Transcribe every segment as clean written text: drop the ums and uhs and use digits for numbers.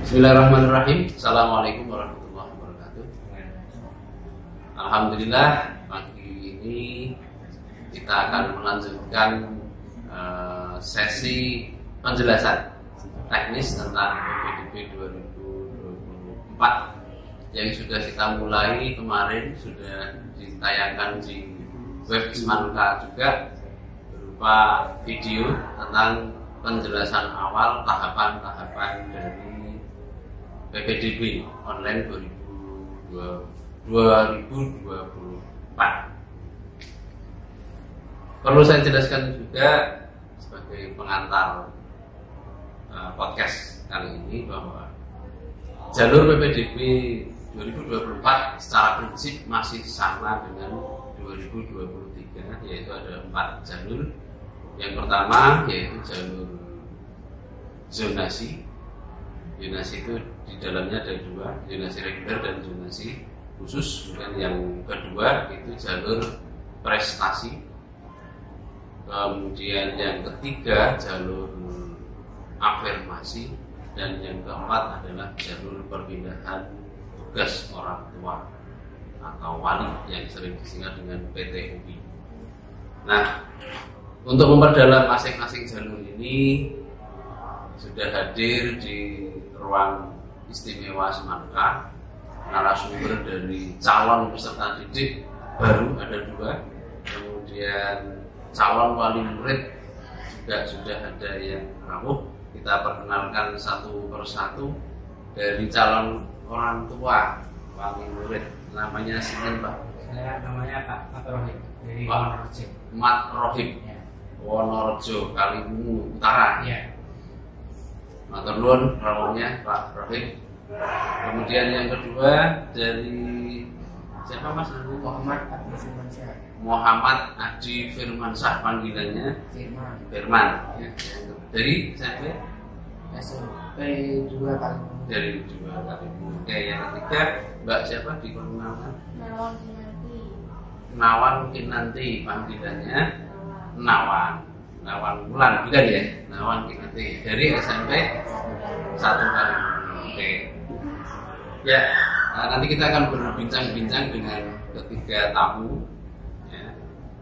Bismillahirrahmanirrahim. Assalamualaikum warahmatullahi wabarakatuh. Alhamdulillah, pagi ini kita akan melanjutkan sesi penjelasan teknis tentang PPDB 2024 yang sudah kita mulai kemarin, sudah ditayangkan di web Ismanuka juga berupa video tentang penjelasan awal tahapan-tahapan dari PPDB online 2024. Perlu saya jelaskan juga sebagai pengantar podcast kali ini bahwa jalur PPDB 2024 secara prinsip masih sama dengan 2023, yaitu ada 4 jalur. Yang pertama yaitu jalur zonasi. Zonasi itu di dalamnya ada 2, zonasi reguler dan zonasi khusus. Kemudian yang kedua itu jalur prestasi. Kemudian yang ketiga jalur afirmasi, dan yang keempat adalah jalur perpindahan tugas orang tua atau wali yang sering disingkat dengan PTUI. Nah, untuk memperdalam masing-masing jalur ini sudah hadir di ruang istimewa Ismanuka narasumber dari calon peserta didik baru ada 2, kemudian calon wali murid juga sudah ada yang rawuh. Kita perkenalkan satu persatu. Dari calon orang tua wali murid, namanya sinten Pak? Saya namanya Pak Mat Rohim dari Pak Wonorejo. Mat Rohim, Ya. Wonorejo, Kaliwungu Utara. Ya. Matur nuwun rawuhnya Pak Rohim. Kemudian yang kedua dari siapa Mas? Muhammad Adi Firmansyah. Muhammad Adi Firmansyah, panggilannya Firman. Ya. Dari siapa? SMP 2 Kaliwungu. Dari 2 Kaliwungu. Oke, yang ketiga Mbak siapa di Kaliwungu? Nawan Kinanti, panggilannya Nawan. Nawan Bulan bukan ya? Nawan Kinanti dari SMP 1 Kaliwungu. Oke. Ya, nanti kita akan berbincang-bincang dengan ketiga tamu. Ya.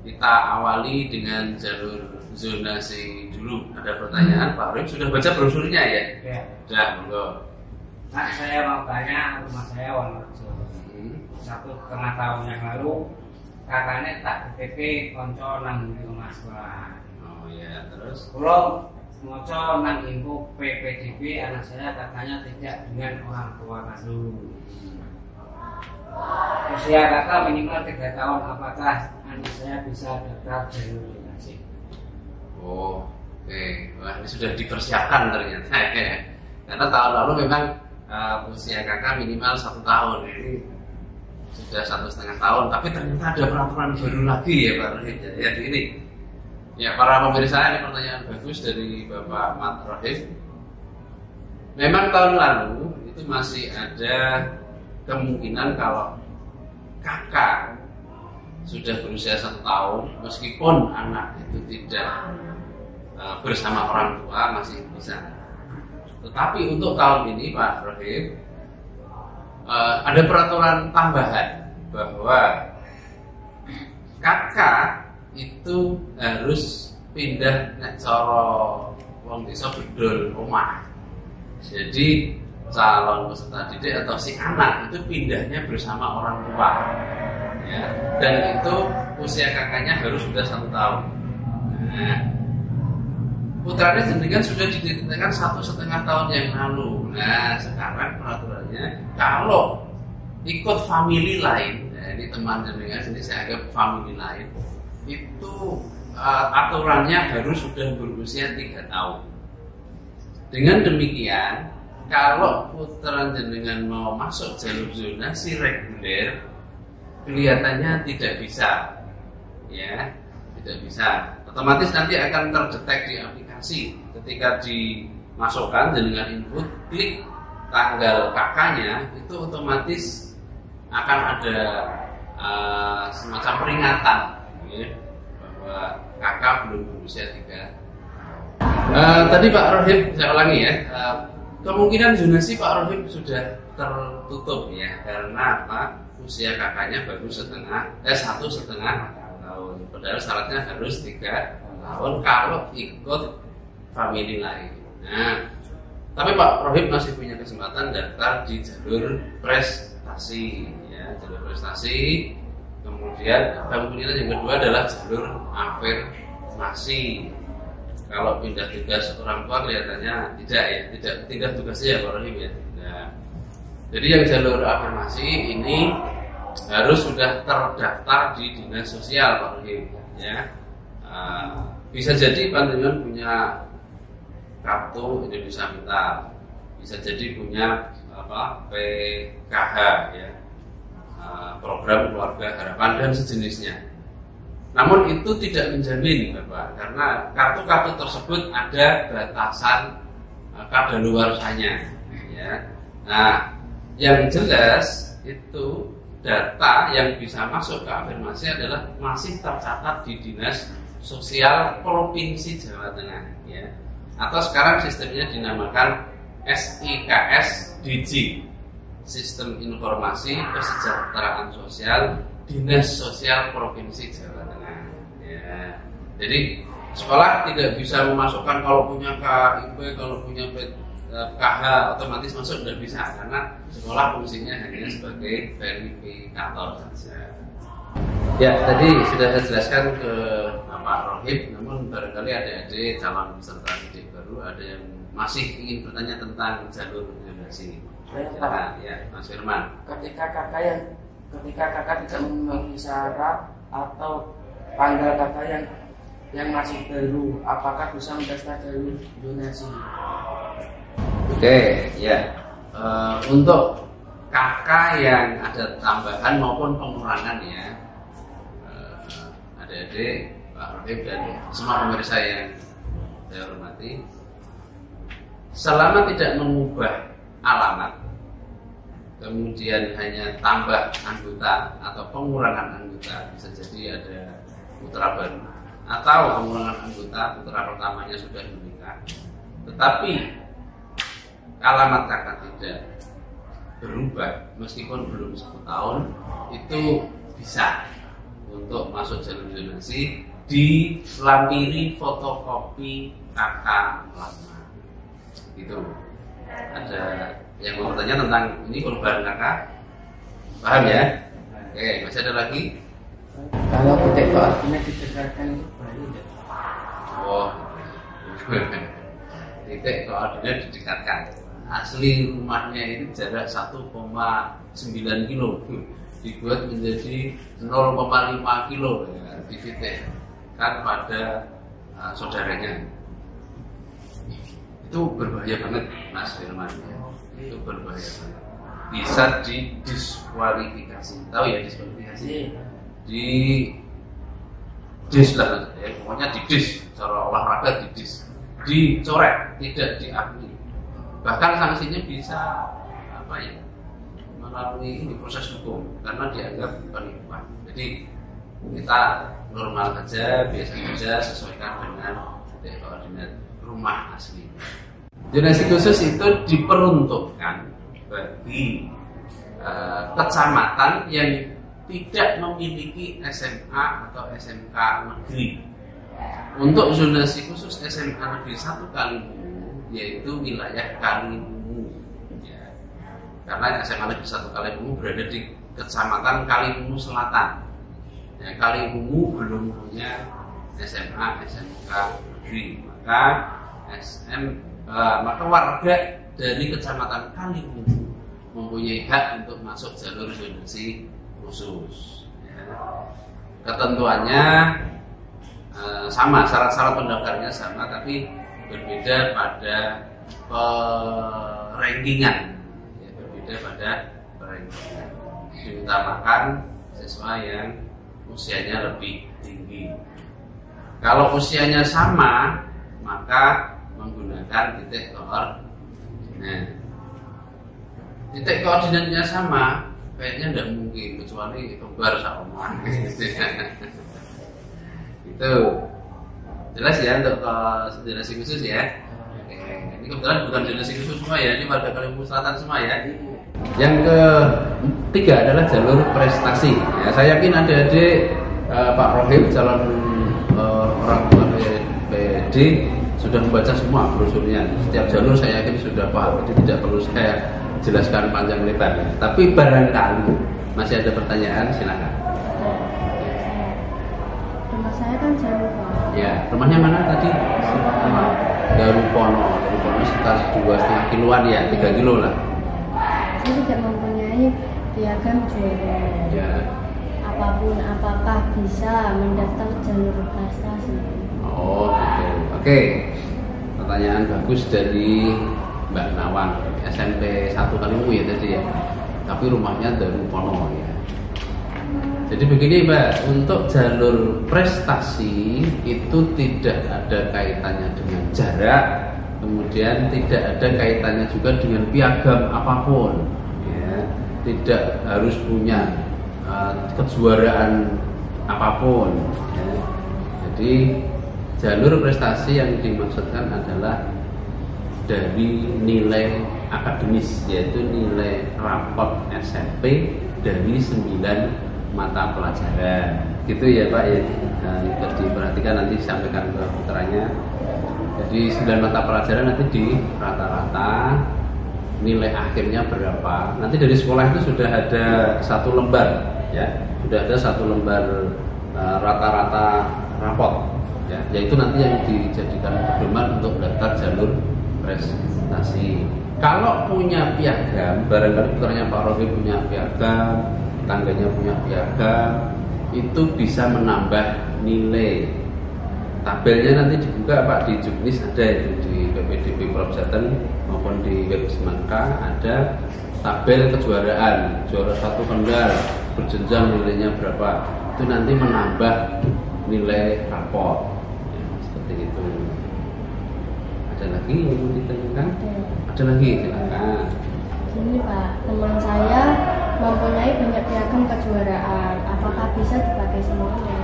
Kita awali dengan jalur zonasi dulu. Ada pertanyaan, Pak Rohim sudah baca brosurnya ya? Ya. Sudah, monggo. Nah, saya mau tanya, rumah saya Wonorejo. 1,5 tahun yang lalu kakaknya tak PPP konco nang di rumah sekolah. Oh ya, terus? Kalau moco nang info PPDB anak saya katanya tidak dengan orang tua kandung. Usia kakak minimal 3 tahun, apakah anak saya bisa daftar jalur zonasi? Oh, oke. Wah, ini sudah dipersiapkan ternyata ya. Karena tahun lalu memang usia kakak minimal 1 tahun. Ini sudah 1,5 tahun. Tapi ternyata ada peraturan baru lagi ya Pak Rohim. Ya ini. Ya, para pemirsa, ini pertanyaan bagus dari Bapak Mat Rohim. Memang tahun lalu itu masih ada kemungkinan kalau kakak sudah berusia 1 tahun, meskipun anak itu tidak bersama orang tua masih bisa. Tetapi untuk tahun ini Pak Rohim ada peraturan tambahan bahwa kakak itu harus pindah nek cara wong desa bedol omah. Jadi calon peserta didik atau si anak itu pindahnya bersama orang tua. Ya, dan itu usia kakaknya harus sudah 1 tahun. Nah, putranya jenengan sudah ditetapkan 1,5 tahun yang lalu. Nah, sekarang peraturannya kalau ikut family lain, nah ini teman jenengan ini saya anggap family lain, itu aturannya harus sudah berusia 3 tahun. Dengan demikian, kalau putra jenengan mau masuk jalur zonasi reguler, kelihatannya tidak bisa, ya, tidak bisa. Otomatis nanti akan terdetek di aplikasi ketika dimasukkan jenengan input, klik tanggal kakaknya, itu otomatis akan ada semacam peringatan, ya, bahwa kakak belum berusia 3. Tadi Pak Rohim, saya ulangi ya, kemungkinan zonasi Pak Rohim sudah tertutup ya, karena apa? Usia kakaknya baru 1,5 tahun. Padahal syaratnya harus 3 tahun kalau ikut family lain. Nah, tapi Pak Rohim masih punya kesempatan daftar di jalur prestasi ya, jalur prestasi. Kemudian kemungkinan yang kedua adalah jalur afirmasi. Kalau pindah tugas orang tua kelihatannya tidak pindah tugasnya ya Pak Rohim ya. Nah, jadi yang jalur afirmasi ini harus sudah terdaftar di dinas sosial Pak Rohim ya. Bisa jadi panjenengan punya kartu Indonesia Pintar, bisa jadi punya PKH ya, program keluarga harapan dan sejenisnya. Namun itu tidak menjamin Bapak, karena kartu-kartu tersebut ada batasan kadaluarsanya ya. Nah, yang jelas itu data yang bisa masuk ke afirmasi adalah masih tercatat di Dinas Sosial Provinsi Jawa Tengah ya. Atau sekarang sistemnya dinamakan SIKS DIJ, Sistem Informasi Kesejahteraan Sosial Dinas Sosial Provinsi Jawa Tengah ya. Jadi sekolah tidak bisa memasukkan kalau punya KIP, kalau punya KH otomatis masuk, tidak bisa, karena sekolah fungsinya hanya sebagai verifikator saja. Ya, tadi sudah saya jelaskan ke Pak Rohim, namun barangkali adik-adik calon peserta didik baru ada yang masih ingin bertanya tentang jalur zonasi. Ya, Mas Firman. Ketika kakak tidak memenuhi syarat atau tanggal kakak yang masih baru, apakah bisa mendaftar jalur zonasi? Oke, ya. Untuk kakak yang ada tambahan maupun pengurangan ya, adik-adik, Pak Rohim dan semua pemirsa yang saya hormati, selama tidak mengubah alamat, kemudian hanya tambah anggota atau pengurangan anggota, bisa jadi ada putra baru atau pengurangan anggota, putra pertamanya sudah menikah, tetapi alamat kakak tidak berubah meskipun belum 10 tahun, itu bisa untuk masuk jalur zonasi, dilampiri fotokopi kakak lama. Itu ada yang mau bertanya tentang ini perubahan kakak, paham ya? Oke, masih ada lagi? Kalau titik koordinat didekatkan itu baru ya? Oh, titik koordinat didekatkan. Asli rumahnya itu jarak 1,9 kilo, dibuat menjadi 0,5 kilo ya, dititikkan pada saudaranya. Itu berbahaya banget Mas Firman ya. Itu berbahaya banget, bisa didiskualifikasi. Tahu ya diskualifikasi? Dis lah ya, pokoknya didis, cara olahraga didis, dicoret, tidak diakui. Bahkan sanksinya bisa melalui ini proses hukum karena dianggap penipuan. Jadi kita normal saja, biasa saja, sesuaikan dengan titik koordinat rumah asli. Zonasi khusus itu diperuntukkan bagi kecamatan yang tidak memiliki SMA atau SMK negeri. Untuk zonasi khusus SMA negeri 1 Kaliwungu, yaitu wilayah Kaliwungu ya. Karena SMA negeri 1 Kaliwungu berada di kecamatan Kaliwungu Selatan ya, Kaliwungu belum punya SMA SMK negeri, maka warga dari kecamatan Kaliwungu mempunyai hak untuk masuk jalur zonasi khusus ya. Ketentuannya sama, syarat-syarat pendaftarnya sama, tapi berbeda pada rankingan ya, berbeda pada rankingan. Diutamakan siswa yang usianya lebih tinggi. Kalau usianya sama, maka menggunakan titik koordinat. Titik koordinatnya sama, kayaknya tidak mungkin kecuali kembar sama. Itu jelas ya untuk zonasi khusus ya. Ini kebetulan bukan donasi khusus semua ya, ini warga Kalimantan Selatan semua ya. Yang ketiga adalah jalur prestasi. Ya, saya yakin adik-adik Pak Rohim calon orang tua PD sudah membaca semua brosurnya. Setiap jalur saya yakin sudah paham, jadi tidak perlu saya jelaskan panjang lebar. Tapi barangkali masih ada pertanyaan, silakan. Rumah saya kan Darupono. Ya, rumahnya mana tadi? Darupono sekitar 2,5 kiloan ya, 3 kilo lah. Saya tidak mempunyai piagam juara. Ya. Apapun, apakah bisa mendaftar jalur prestasi? Oh gitu. Oke. Pertanyaan bagus dari Mbak Nawang, SMP 1 Kalimu ya tadi ya. Tapi rumahnya Darupono ya. Jadi begini Mbak, untuk jalur prestasi itu tidak ada kaitannya dengan jarak, kemudian tidak ada kaitannya juga dengan piagam apapun, ya. Tidak harus punya kejuaraan apapun. Ya. Jadi jalur prestasi yang dimaksudkan adalah dari nilai akademis, yaitu nilai raport SMP dari 9 mata pelajaran, gitu ya Pak ya. Nah, diperhatikan nanti disampaikan ke putranya. Jadi 9 mata pelajaran nanti di rata-rata nilai akhirnya berapa. Nanti dari sekolah itu sudah ada 1 lembar, ya, sudah ada 1 lembar rata-rata raport, ya, yaitu nanti yang dijadikan pedoman untuk daftar jalur prestasi. Kalau punya piagam, barangkali putranya Pak Rofi punya piagam, tangganya punya piagam, itu bisa menambah nilai. Tabelnya nanti dibuka Pak di Juknis, ada itu di PPDB Prof Jateng maupun di web Semanka ada tabel kejuaraan, juara 1 Kendal berjenjang nilainya berapa, itu nanti menambah nilai rapor, ya, seperti itu. Ada lagi yang mau ditanyakan? Ada lagi, silakan. Gini Pak, teman saya mempunyai banyak piagam kejuaraan, apakah bisa dipakai semuanya?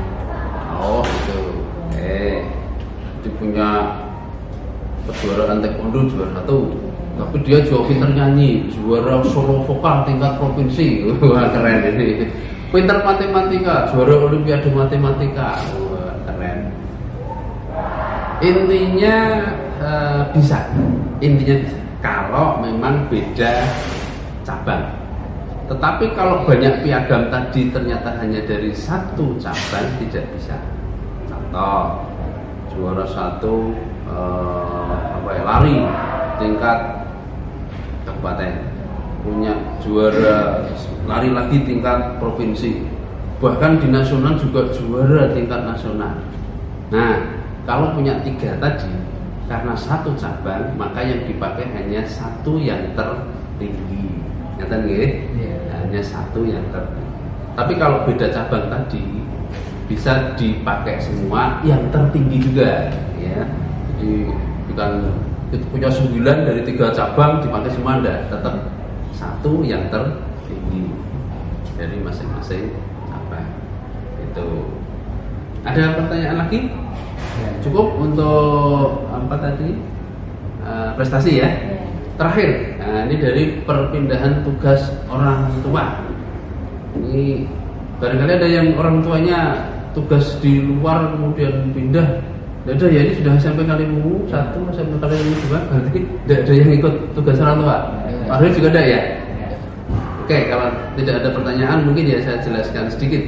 Oh gitu. Dia punya kejuaraan taekwondo juara 1, tapi dia juga pintar nyanyi, juara solo vokal tingkat provinsi. Wah keren ini. Pintar matematika, juara olimpiade matematika. Wah keren. Intinya bisa. Intinya bisa. Kalau memang beda cabang. Tetapi kalau banyak piagam tadi ternyata hanya dari 1 cabang, tidak bisa. Contoh, juara 1 lari tingkat kabupaten, punya juara lari lagi tingkat provinsi, bahkan di nasional juga juara tingkat nasional. Nah, kalau punya 3 tadi, karena 1 cabang, maka yang dipakai hanya 1 yang tertinggi. Ngerti nggih? Hanya 1 yang tertinggi. Tapi kalau beda cabang tadi, bisa dipakai semua yang tertinggi juga, ya. Jadi bukan itu punya 9 dari 3 cabang dipakai semua, enggak, tetap 1 yang tertinggi dari masing-masing cabang. Itu. Ada pertanyaan lagi? Cukup untuk apa tadi? Prestasi ya. Terakhir, nah ini dari perpindahan tugas orang tua. Ini barangkali ada yang orang tuanya tugas di luar kemudian pindah. Tidak ada ya, ini sudah SMP Kalimu 1, SMP Kalimu 2, berarti tidak ada yang ikut tugas orang tua. Pak Rif juga ada ya? Oke, kalau tidak ada pertanyaan mungkin ya saya jelaskan sedikit.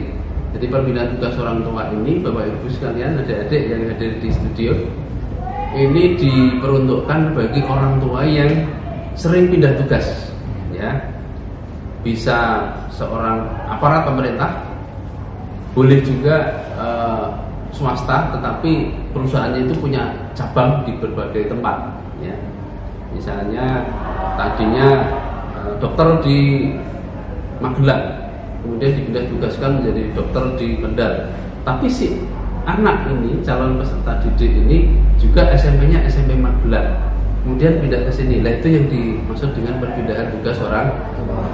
Jadi perpindahan tugas orang tua ini, Bapak Ibu sekalian, adik-adik yang hadir di studio, ini diperuntukkan bagi orang tua yang sering pindah tugas, ya. Bisa seorang aparat pemerintah, boleh juga swasta, tetapi perusahaannya itu punya cabang di berbagai tempat, ya. Misalnya tadinya dokter di Magelang, kemudian dipindah tugaskan menjadi dokter di Kendal. Tapi si anak ini, calon peserta didik ini juga SMP-nya SMP Magelang, kemudian pindah ke sini. Nah, itu yang dimaksud dengan perpindahan tugas orang tua.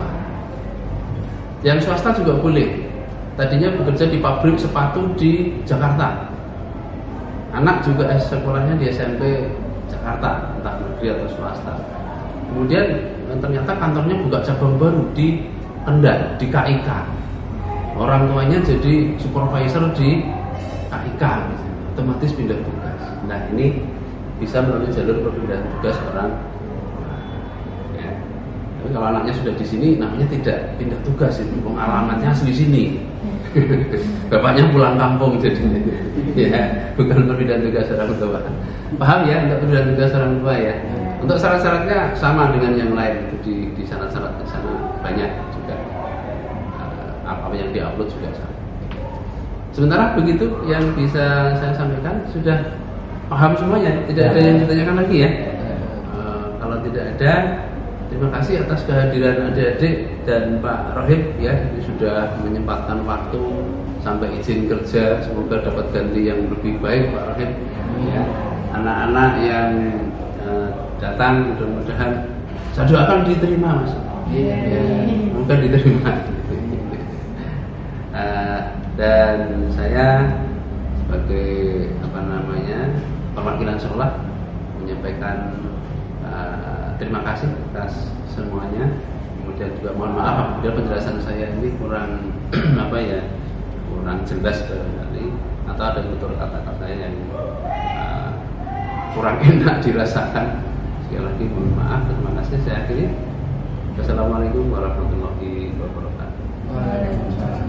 Yang swasta juga boleh. Tadinya bekerja di pabrik sepatu di Jakarta, anak juga sekolahnya di SMP Jakarta, entah negeri atau swasta. Kemudian ternyata kantornya buka cabang baru di Kendal, di KIK. Orang tuanya jadi supervisor di KIK, otomatis pindah tugas. Nah ini bisa melalui jalur perpindahan tugas orang. Ya. Tapi kalau anaknya sudah di sini, namanya tidak pindah tugas, itu alamatnya asli sini. Bapaknya pulang kampung jadi, ya bukan perpindahan tugas orang tua. Paham ya untuk perpindahan tugas orang tua ya? Untuk syarat-syaratnya sama dengan yang lain, itu di syarat-syarat ke sana banyak juga. Apa yang diupload juga sama. Sementara begitu yang bisa saya sampaikan, sudah paham semuanya, tidak ada yang ditanyakan lagi ya. Kalau tidak ada, terima kasih atas kehadiran adik-adik dan Pak Rohib ya, ini sudah menyempatkan waktu sampai izin kerja, semoga dapat ganti yang lebih baik Pak Rohib. Ya. Anak-anak yang datang mudah-mudahan saya doakan diterima Mas. Ya, semoga diterima. Dan saya sebagai perwakilan sekolah menyampaikan terima kasih atas semuanya. Kemudian juga mohon maaf apabila penjelasan saya ini kurang kurang jelas barangkali, atau ada tutur kata-kata yang kurang enak dirasakan. Sekali lagi mohon maaf, terima kasih. Saya akhiri. Wassalamualaikum warahmatullahi wabarakatuh. Waalaikumsalam.